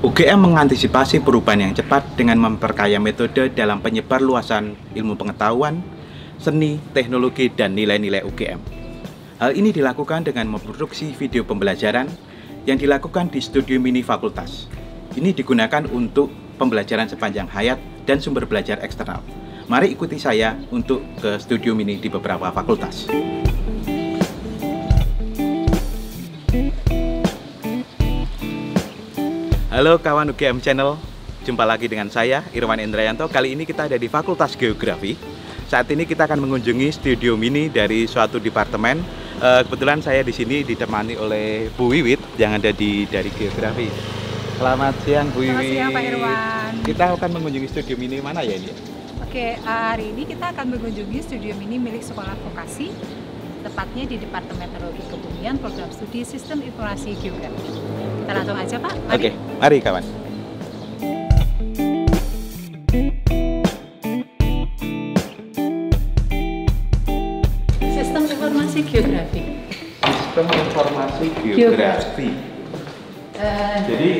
UGM mengantisipasi perubahan yang cepat dengan memperkaya metode dalam penyebar luasan ilmu pengetahuan, seni, teknologi, dan nilai-nilai UGM. Hal ini dilakukan dengan memproduksi video pembelajaran yang dilakukan di studio mini fakultas. Ini digunakan untuk pembelajaran sepanjang hayat dan sumber belajar eksternal. Mari ikuti saya untuk ke studio mini di beberapa fakultas. Halo kawan UGM Channel, jumpa lagi dengan saya Irwan Indrayanto. Kali ini kita ada di Fakultas Geografi. Saat ini kita akan mengunjungi studio mini dari suatu departemen. Kebetulan saya di sini ditemani oleh Bu Wiwit yang ada dari Geografi. Selamat siang Bu Wiwit. Selamat siang Pak Irwan. Kita akan mengunjungi studio mini mana ya ini? Oke, hari ini kita akan mengunjungi studio mini milik Sekolah Vokasi, tepatnya di Departemen Teknologi Kebumian, Program Studi Sistem Informasi Geografi. Kita langsung aja Pak, mari. Oke, mari kawan. Sistem Informasi Geografi. Sistem Informasi Geografi. Jadi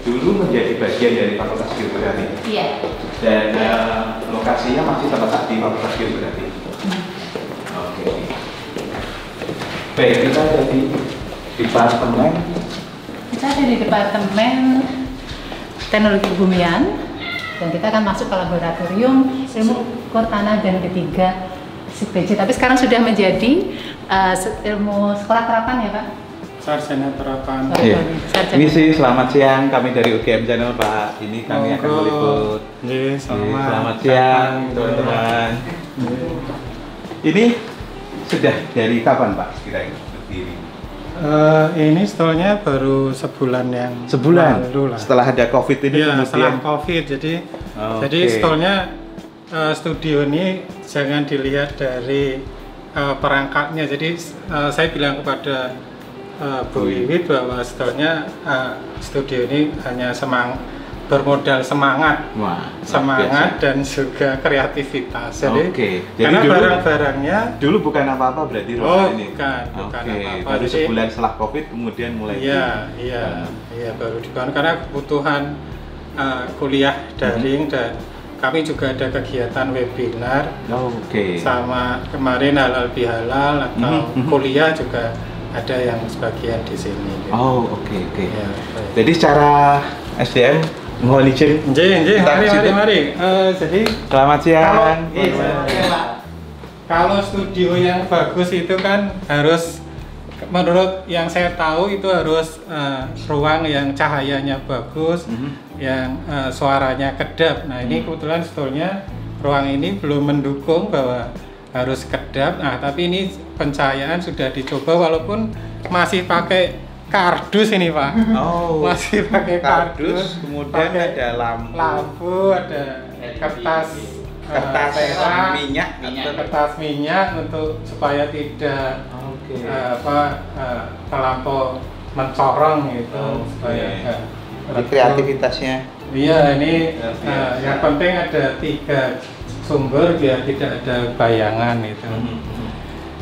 dulu menjadi bagian dari Fakultas Geografi. Iya. Dan lokasinya masih terletak di Fakultas Geografi. Oke. Baik, kita ada di departemen. Kita ada di Departemen Teknologi Kebumian dan kita akan masuk ke laboratorium ilmu core tanah dan ketiga SIPJ. Tapi sekarang sudah menjadi ilmu sekolah terapan ya Pak? Sarjana terapan. Iya. Ini sih selamat siang, kami dari UGM Channel Pak. Ini kami akan meliput. Selamat siang teman-teman. Ini sudah dari kapan Pak kira-kira berdiri? Ini sebetulnya baru sebulan yang lalu lah. Setelah ada COVID ini ya, kemudian. setelah COVID jadi sebetulnya studio ini jangan dilihat dari perangkatnya. Jadi saya bilang kepada Bu Wiwit bahwa sebetulnya studio ini hanya bermodal semangat, dan juga kreativitas. Jadi karena barang-barangnya dulu bukan apa-apa berarti ruangan ini. Bukan apa-apa. Baru sebulan setelah COVID kemudian mulai. Iya, baru dibangun karena kebutuhan kuliah daring dan kami juga ada kegiatan webinar. Sama kemarin halal bihalal atau kuliah juga ada yang sebagian di sini. Gitu. Ya, jadi secara SDM mohon izin. Mari. Jadi selamat siang. Kalau studio yang bagus itu kan harus, menurut yang saya tahu itu harus ruang yang cahayanya bagus, yang suaranya kedap. Nah ini kebetulan sebetulnya ruang ini belum mendukung bahwa harus kedap. Nah tapi ini pencahayaan sudah dicoba walaupun masih pakai kardus ini Pak. Masih pakai kardus. Kemudian ada lampu, ada kertas minyak untuk supaya tidak terlampau mencorong gitu. Kreativitasnya. Iya, ini yang penting ada 3 sumber biar tidak ada bayangan itu.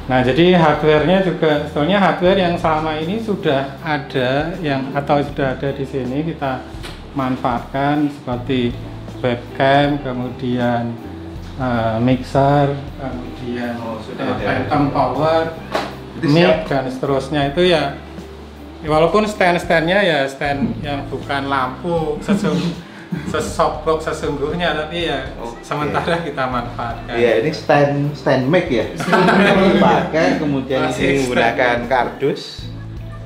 Nah, jadi hardware-nya juga sebetulnya hardware yang selama ini sudah ada atau sudah ada di sini kita manfaatkan seperti webcam, kemudian mixer, kemudian phantom power, mic dan seterusnya itu ya. Walaupun stand-standnya ya stand yang bukan lampu softbox sesungguhnya, tapi ya sementara kita manfaatkan. Iya, ini stand mic ya. Pakai kemudian ini menggunakan kardus.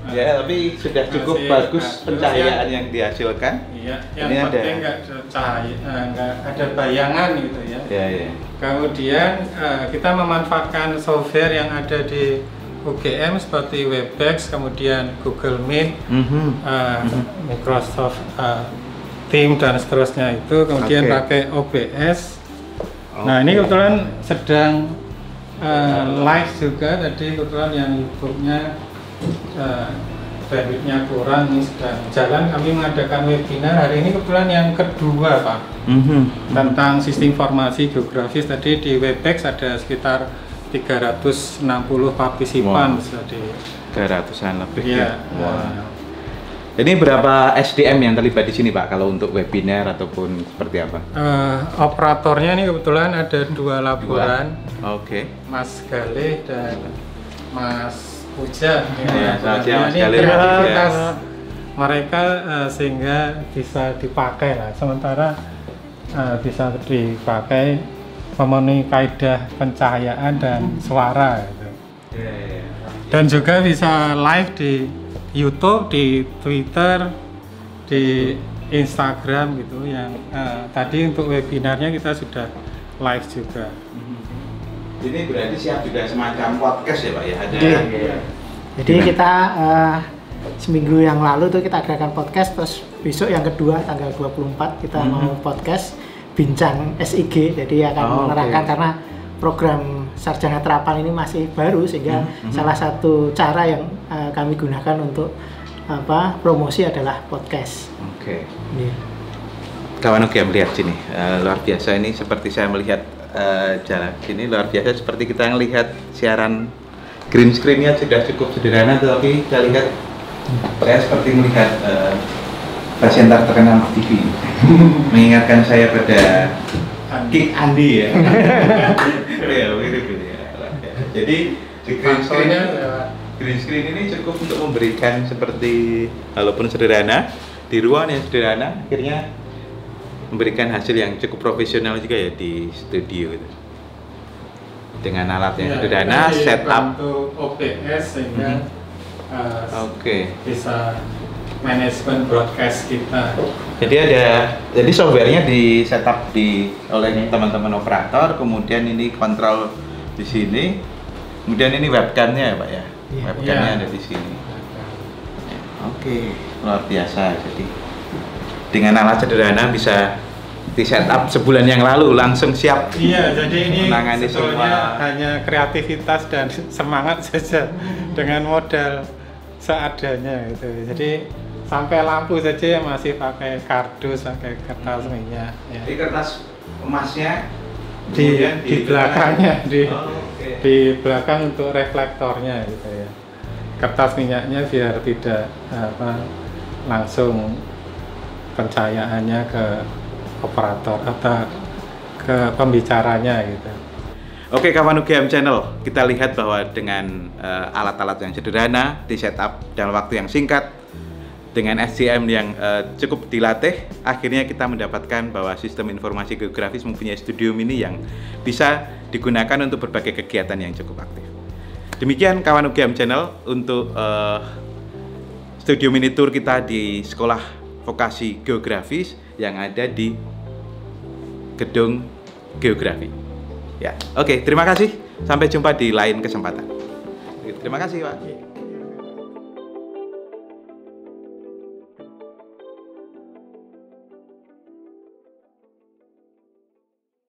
Ya, tapi sudah cukup bagus pencahayaan yang dihasilkan. Iya, yang penting nggak ada cahaya, nggak ada bayangan gitu ya. Iya. Kemudian kita memanfaatkan software yang ada di UGM seperti Webex, kemudian Google Meet, Microsoft Teams dan seterusnya itu, kemudian pakai OBS. Nah ini kebetulan sedang live juga tadi, kebetulan yang YouTube-nya bandwidth-nya kurang, ini sedang jalan. Kami mengadakan webinar hari ini kebetulan yang kedua Pak, tentang sistem informasi geografis. Tadi di Webex ada sekitar 360 partisipan. 300-an lebih ya. Ini berapa SDM yang terlibat di sini Pak kalau untuk webinar ataupun seperti apa? Operatornya ini kebetulan ada 2 laporan. Oke. Mas Galih dan Mas Puja. Ya, selamat siang Mas Ini Galih. kreativitas mereka sehingga bisa dipakai lah. Sementara bisa dipakai memenuhi kaidah pencahayaan dan suara gitu. Dan juga bisa live di YouTube, di Twitter, di Instagram gitu. Yang tadi untuk webinarnya kita sudah live juga. Ini berarti siap juga semacam podcast ya Pak ya? Ada. Jadi kita seminggu yang lalu tuh kita adakan podcast, terus besok yang kedua tanggal 24 kita mau podcast bincang SIG. Jadi akan menerangkan karena program sarjana terapan ini masih baru sehingga salah satu cara yang kami gunakan untuk promosi adalah podcast. Oke. Kawan UGM lihat sini, luar biasa ini seperti saya melihat jalan sini luar biasa seperti kita melihat siaran green screen-nya sudah cukup sederhana, tetapi kita lihat saya seperti melihat presenter terkenal TV. Mengingatkan saya pada King Andi ya. Ya, mirip ini ya. Jadi green screen ini cukup untuk memberikan seperti walaupun sederhana di ruangan yang sederhana akhirnya memberikan hasil yang cukup profesional juga ya di studio gitu. Dengan alat yang sederhana, setup OBS sehingga bisa manajemen broadcast kita. Jadi softwarenya di setup oleh teman-teman operator, kemudian ini kontrol di sini, kemudian ini webcamnya ya Pak ya, webcamnya ada di sini. Oke, luar biasa. Jadi dengan alat sederhana bisa di setup sebulan yang lalu langsung siap. Iya, jadi ini menangani sebetulnya semua. hanya kreativitas dan semangat saja dengan modal seadanya gitu. Jadi sampai lampu saja masih pakai kardus, pakai kertas minyak. Ya. Di kertas emasnya di belakangnya, di belakang untuk reflektornya gitu ya. Kertas minyaknya biar tidak langsung pencahayaannya ke operator atau ke pembicaranya gitu. Oke kawan UGM Channel, kita lihat bahwa dengan alat-alat yang sederhana, di setup dalam waktu yang singkat, dengan SDM yang cukup dilatih, akhirnya kita mendapatkan bahwa sistem informasi geografis mempunyai studio mini yang bisa digunakan untuk berbagai kegiatan yang cukup aktif. Demikian kawan UGM Channel untuk studio mini tour kita di Sekolah Vokasi Geografis yang ada di Gedung Geografi. Ya, oke, terima kasih. Sampai jumpa di lain kesempatan. Terima kasih, Pak.